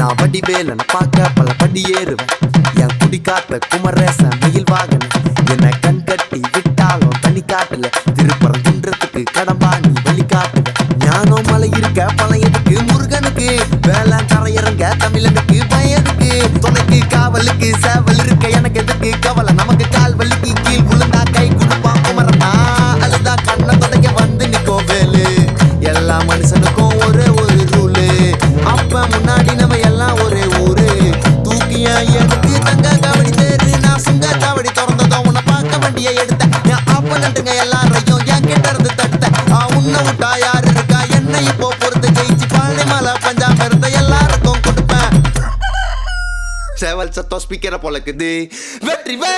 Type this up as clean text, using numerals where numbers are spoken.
நான் வடிவேலன் பார்க்க பல படி ஏறுவேன். என் குடி காத்த குமரேசன் மயில் வாகன என்ன கண் கட்டி விட்டாலும் தனி காட்டுல திருப்பரங்குன்றத்துக்கு கடம்பா நீ வழி காட்டுவேன். ஞானம் மலை இருக்க பழையதுக்கு முருகனுக்கு வேளாண் கரையிறங்க தமிழனுக்கு பயனுக்கு துணைக்கு காவலுக்கு சேவல் இருக்க எனக்கு எதுக்கு கவலை நமக்கு கால் வலிக்கு கீழ் விழுந்தா கை கொடுப்பான் குமரனா அழுதா கண்ணை தொடங்க வந்து நிக்கோ வேலு. எல்லா மனுஷனுக்கும் ஒரே ஒரு ரூலு அப்ப முன்னாடி நம்ம எல்லாம் ஒரே ஊரு தூக்கிய எடுத்து தங்க காவடி தேரு நான் சுங்க காவடி திறந்ததும் உன்னை பார்க்க வண்டியை எடுத்தேன். என் அப்ப நட்டுங்க எல்லாரையும் என் கிட்ட இருந்து தடுத்தேன். உன்னை விட்டா யாரு இருக்கா என்ன இப்போ பொறுத்து ஜெயிச்சு பாண்டி மலை பஞ்சாப் இருந்த எல்லாருக்கும் கொடுப்பேன். சேவல் சத்தம் ஸ்பீக்கரை பொழக்குது வெற்றி வே